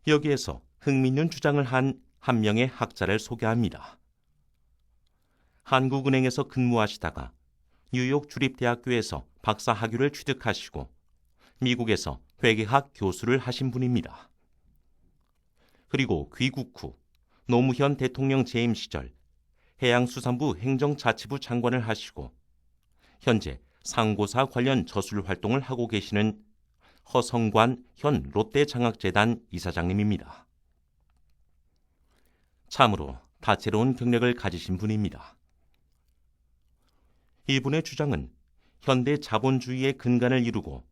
여기에서 흥미있는 주장을 한 명의 학자를 소개합니다. 한국은행에서 근무하시다가 뉴욕 주립대학교에서 박사 학위를 취득하시고 미국에서 회계학 교수를 하신 분입니다. 그리고 귀국 후 노무현 대통령 재임 시절 해양수산부 행정자치부 장관을 하시고 현재 상고사 관련 저술 활동을 하고 계시는 허성관 현 롯데장학재단 이사장님입니다. 참으로 다채로운 경력을 가지신 분입니다. 이분의 주장은 현대 자본주의의 근간을 이루고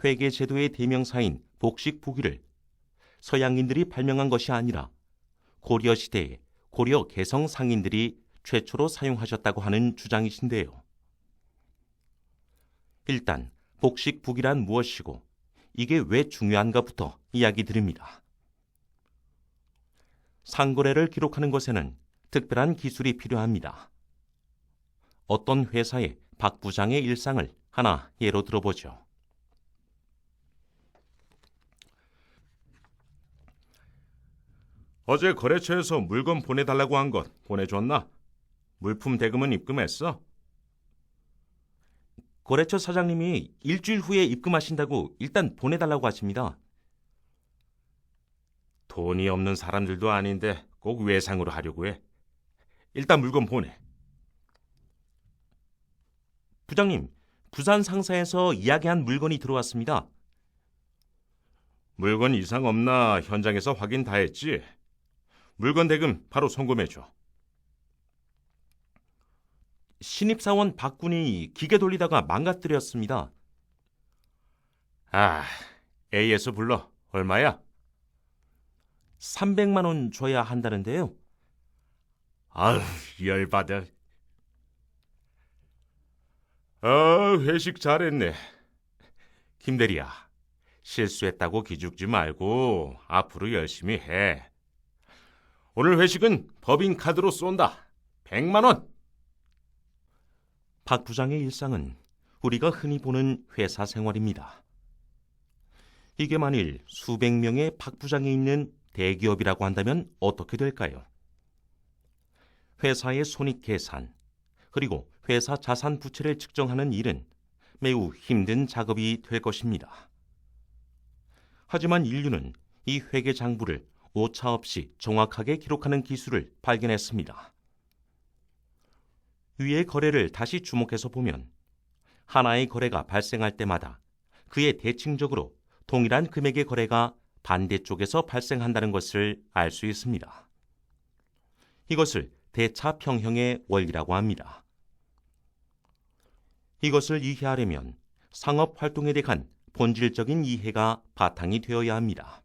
회계제도의 대명사인 복식부기를 서양인들이 발명한 것이 아니라 고려시대의 고려 개성 상인들이 최초로 사용하셨다고 하는 주장이신데요. 일단 복식부기란 무엇이고 이게 왜 중요한가부터 이야기 드립니다. 상거래를 기록하는 것에는 특별한 기술이 필요합니다. 어떤 회사의 박 부장의 일상을 하나 예로 들어보죠. 어제 거래처에서 물건 보내달라고 한 것 보내줬나? 물품 대금은 입금했어? 거래처 사장님이 일주일 후에 입금하신다고 일단 보내달라고 하십니다. 돈이 없는 사람들도 아닌데 꼭 외상으로 하려고 해. 일단 물건 보내. 부장님, 부산 상사에서 이야기한 물건이 들어왔습니다. 물건 이상 없나 현장에서 확인 다 했지? 물건 대금 바로 송금해줘. 신입사원 박군이 기계 돌리다가 망가뜨렸습니다. A에서 불러. 얼마야? 300만 원 줘야 한다는데요. 아휴, 열받아. 회식 잘했네. 김대리야, 실수했다고 기죽지 말고 앞으로 열심히 해. 오늘 회식은 법인카드로 쏜다. 100만 원. 박 부장의 일상은 우리가 흔히 보는 회사 생활입니다. 이게 만일 수백 명의 박 부장이 있는 대기업이라고 한다면 어떻게 될까요? 회사의 손익계산, 그리고 회사 자산 부채를 측정하는 일은 매우 힘든 작업이 될 것입니다. 하지만 인류는 이 회계 장부를 오차 없이 정확하게 기록하는 기술을 발견했습니다. 위의 거래를 다시 주목해서 보면 하나의 거래가 발생할 때마다 그의 대칭적으로 동일한 금액의 거래가 반대쪽에서 발생한다는 것을 알 수 있습니다. 이것을 대차평형의 원리라고 합니다. 이것을 이해하려면 상업활동에 대한 본질적인 이해가 바탕이 되어야 합니다.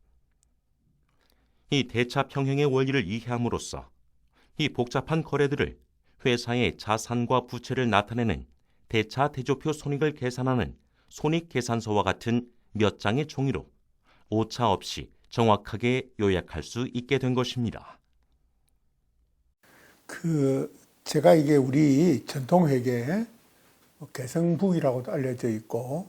이 대차평형의 원리를 이해함으로써 이 복잡한 거래들을 회사의 자산과 부채를 나타내는 대차대조표 손익을 계산하는 손익계산서와 같은 몇 장의 종이로 오차 없이 정확하게 요약할 수 있게 된 것입니다. 제가 이게 우리 전통회계 개성북이라고도 알려져 있고,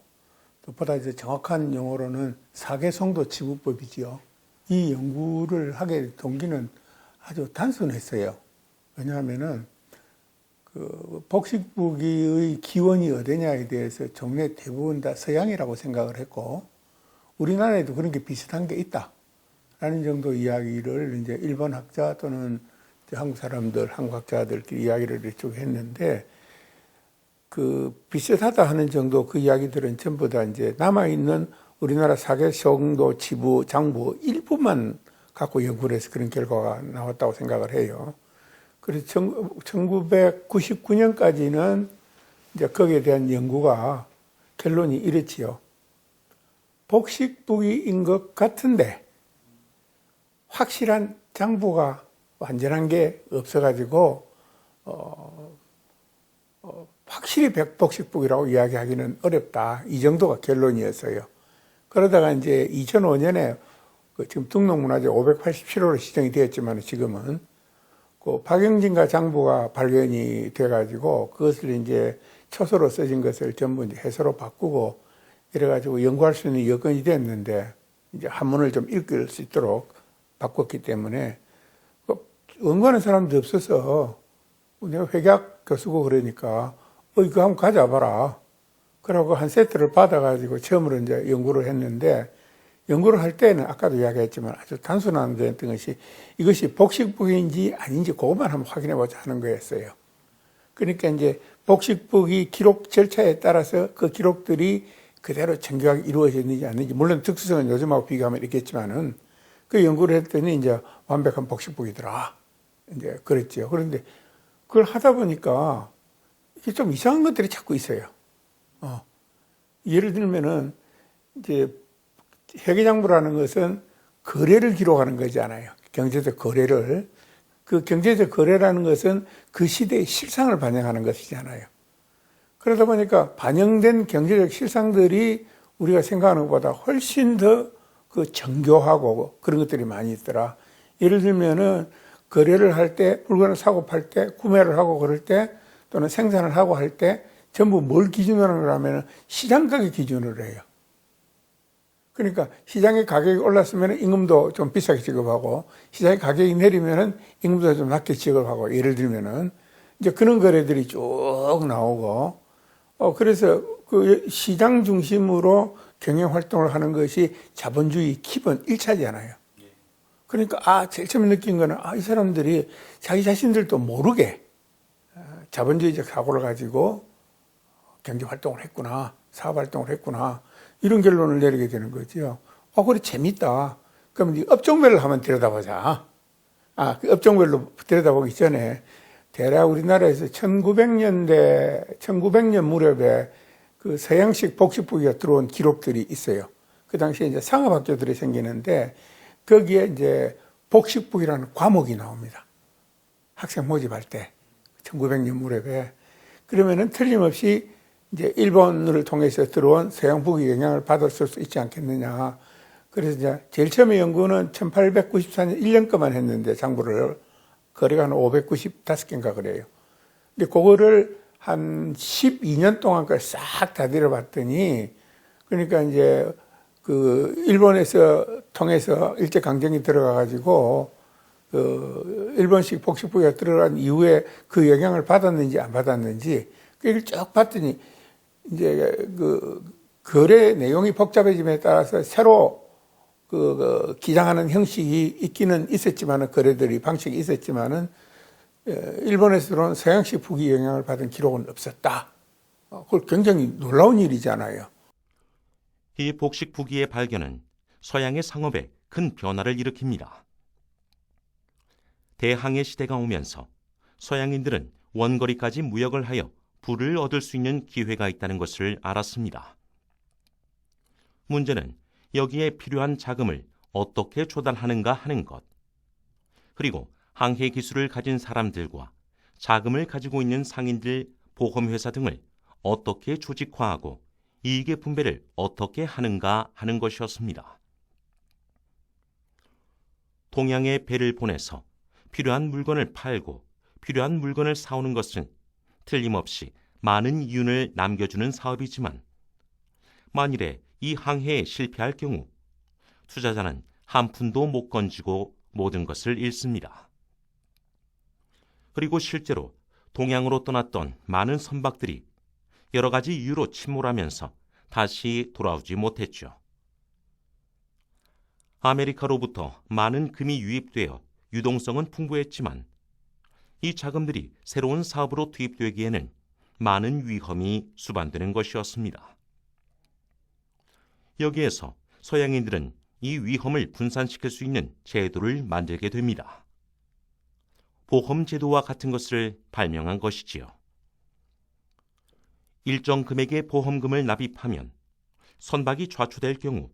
또 보다 이제 정확한 용어로는 사개성도 치부법이지요. 이 연구를 하게 된 동기는 아주 단순했어요. 왜냐하면은 복식부기의 기원이 어디냐에 대해서 종래 대부분 다 서양이라고 생각을 했고, 우리나라에도 그런 게 비슷한 게 있다라는 정도 이야기를 이제 일본 학자 또는 한국 사람들, 한국 학자들끼리 이야기를 쭉 했는데, 비슷하다 하는 정도 그 이야기들은 전부 다 이제 남아있는 우리나라 사개성도 지부, 장부 일부만 갖고 연구를 해서 그런 결과가 나왔다고 생각을 해요. 그래서 1999년까지는 이제 거기에 대한 연구가 결론이 이렇지요. 복식부기인 것 같은데 확실한 장부가 완전한 게 없어가지고 확실히 복식부기라고 이야기하기는 어렵다. 이 정도가 결론이었어요. 그러다가 이제 2005년에 지금 등록문화재 587호로 지정이 되었지만 지금은 박영진과 장부가 발견이 돼가지고 그것을 이제 초서로 써진 것을 전부 이제 해서로 바꾸고 이래가지고 연구할 수 있는 여건이 됐는데 이제 한문을 좀 읽을 수 있도록 바꿨기 때문에 연구하는 사람도 없어서 내가 회계학 교수고 그러니까 이거 한번 가져와봐라. 그러고 한 세트를 받아가지고 처음으로 이제 연구를 했는데, 연구를 할 때는 아까도 이야기했지만 아주 단순한 데였던 것이 이것이 복식북인지 아닌지 그것만 한번 확인해보자 하는 거였어요. 그러니까 이제 복식북이 기록 절차에 따라서 그 기록들이 그대로 정교하게 이루어졌는지 아닌지, 물론 특수성은 요즘하고 비교하면 있겠지만은 그 연구를 했더니 이제 완벽한 복식북이더라. 이제 그랬죠. 그런데 그걸 하다 보니까 이게 좀 이상한 것들이 자꾸 있어요. 예를 들면은 이제 회계장부라는 것은 거래를 기록하는 거잖아요. 경제적 거래를. 그 경제적 거래라는 것은 그 시대의 실상을 반영하는 것이잖아요. 그러다 보니까 반영된 경제적 실상들이 우리가 생각하는 것보다 훨씬 더 그 정교하고 그런 것들이 많이 있더라. 예를 들면은 거래를 할 때, 물건을 사고 팔 때, 구매를 하고 그럴 때, 또는 생산을 하고 할 때 전부 뭘 기준으로 하냐면 시장 가격 기준으로 해요. 그러니까 시장의 가격이 올랐으면 임금도 좀 비싸게 지급하고, 시장의 가격이 내리면은 임금도 좀 낮게 지급하고, 예를 들면은 이제 그런 거래들이 쭉 나오고, 그래서 그 시장 중심으로 경영 활동을 하는 것이 자본주의 기본 1차잖아요. 그러니까 제일 처음에 느낀 거는 이 사람들이 자기 자신들도 모르게 자본주의적 사고를 가지고 경제 활동을 했구나, 사업 활동을 했구나, 이런 결론을 내리게 되는 거죠. 그래, 재밌다. 그럼 이제 업종별로 한번 들여다보자. 그 업종별로 들여다보기 전에 대략 우리나라에서 1900년 무렵에 그 서양식 복식북이가 들어온 기록들이 있어요. 그 당시에 이제 상업학교들이 생기는데 거기에 이제 복식북이라는 과목이 나옵니다. 학생 모집할 때 1900년 무렵에. 그러면은 틀림없이 이제 일본을 통해서 들어온 서양북의 영향을 받을 수 있지 않겠느냐. 그래서 이제 제일 처음에 연구는 1894년 1년 거만 했는데, 장부를 거래가 한 595개인가 그래요. 근데 그거를 한 12년 동안 걸 싹 다 들여봤더니, 그러니까 이제 그 일본에서 통해서 일제 강점기 들어가가지고 그 일본식 복식북이가 들어간 이후에 그 영향을 받았는지 안 받았는지 그걸 쭉 봤더니 이제 그 거래 내용이 복잡해짐에 따라서 새로 그 기장하는 형식이 있기는 있었지만은, 거래들이 방식이 있었지만은 일본에서 들어온 서양식 북이 영향을 받은 기록은 없었다. 그걸 굉장히 놀라운 일이잖아요. 이 복식북이의 발견은 서양의 상업에 큰 변화를 일으킵니다. 대항해 시대가 오면서 서양인들은 원거리까지 무역을 하여 부를 얻을 수 있는 기회가 있다는 것을 알았습니다. 문제는 여기에 필요한 자금을 어떻게 조달하는가 하는 것, 그리고 항해 기술을 가진 사람들과 자금을 가지고 있는 상인들, 보험회사 등을 어떻게 조직화하고 이익의 분배를 어떻게 하는가 하는 것이었습니다. 동양에 배를 보내서 필요한 물건을 팔고 필요한 물건을 사오는 것은 틀림없이 많은 이윤을 남겨주는 사업이지만, 만일에 이 항해에 실패할 경우 투자자는 한 푼도 못 건지고 모든 것을 잃습니다. 그리고 실제로 동양으로 떠났던 많은 선박들이 여러 가지 이유로 침몰하면서 다시 돌아오지 못했죠. 아메리카로부터 많은 금이 유입되어 유동성은 풍부했지만 이 자금들이 새로운 사업으로 투입되기에는 많은 위험이 수반되는 것이었습니다. 여기에서 서양인들은 이 위험을 분산시킬 수 있는 제도를 만들게 됩니다. 보험제도와 같은 것을 발명한 것이지요. 일정 금액의 보험금을 납입하면 선박이 좌초될 경우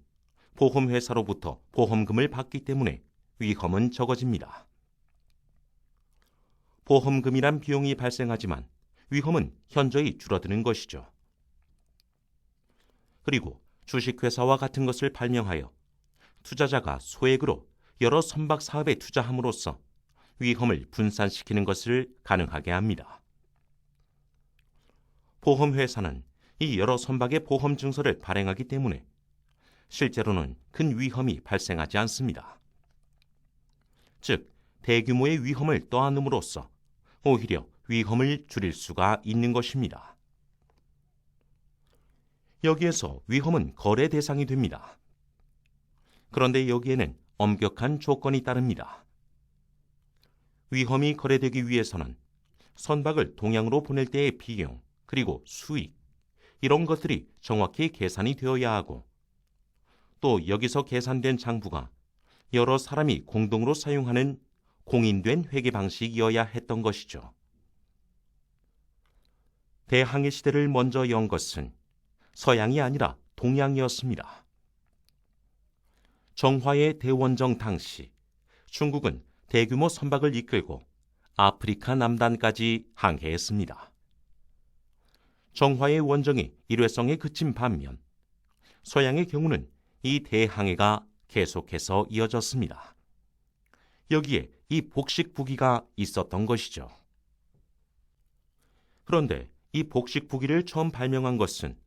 보험회사로부터 보험금을 받기 때문에 위험은 적어집니다. 보험금이란 비용이 발생하지만 위험은 현저히 줄어드는 것이죠. 그리고 주식회사와 같은 것을 발명하여 투자자가 소액으로 여러 선박 사업에 투자함으로써 위험을 분산시키는 것을 가능하게 합니다. 보험회사는 이 여러 선박의 보험 증서를 발행하기 때문에 실제로는 큰 위험이 발생하지 않습니다. 즉 대규모의 위험을 떠안음으로써 오히려 위험을 줄일 수가 있는 것입니다. 여기에서 위험은 거래 대상이 됩니다. 그런데 여기에는 엄격한 조건이 따릅니다. 위험이 거래되기 위해서는 선박을 동양으로 보낼 때의 비용, 그리고 수익, 이런 것들이 정확히 계산이 되어야 하고, 또 여기서 계산된 장부가 여러 사람이 공동으로 사용하는 공인된 회계 방식이어야 했던 것이죠. 대항해 시대를 먼저 연 것은 서양이 아니라 동양이었습니다. 정화의 대원정 당시 중국은 대규모 선박을 이끌고 아프리카 남단까지 항해했습니다. 정화의 원정이 일회성에 그친 반면 서양의 경우는 이 대항해가 계속해서 이어졌습니다. 여기에 이 복식부기가 있었던 것이죠. 그런데 이 복식부기를 처음 발명한 것은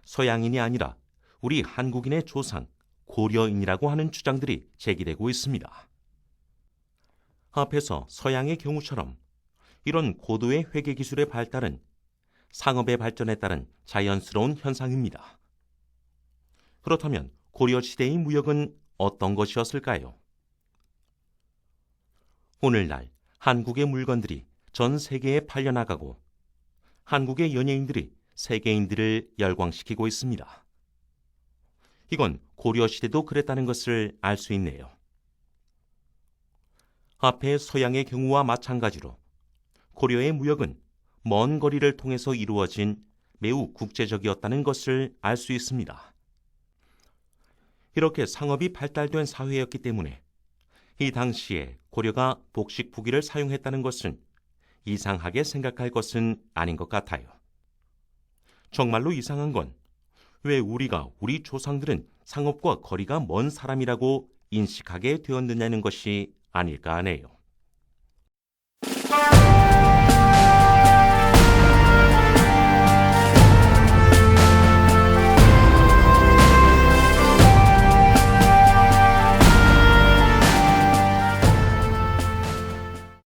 서양인이 아니라 우리 한국인의 조상 고려인이라고 하는 주장들이 제기되고 있습니다. 앞에서 서양의 경우처럼 이런 고도의 회계 기술의 발달은 상업의 발전에 따른 자연스러운 현상입니다. 그렇다면 고려 시대의 무역은 어떤 것이었을까요? 오늘날 한국의 물건들이 전 세계에 팔려나가고 한국의 연예인들이 세계인들을 열광시키고 있습니다. 이건 고려 시대도 그랬다는 것을 알 수 있네요. 앞의 서양의 경우와 마찬가지로 고려의 무역은 먼 거리를 통해서 이루어진 매우 국제적이었다는 것을 알 수 있습니다. 이렇게 상업이 발달된 사회였기 때문에 이 당시에 고려가 복식부기를 사용했다는 것은 이상하게 생각할 것은 아닌 것 같아요. 정말로 이상한 건 왜 우리가 우리 조상들은 상업과 거리가 먼 사람이라고 인식하게 되었느냐는 것이 아닐까 하네요.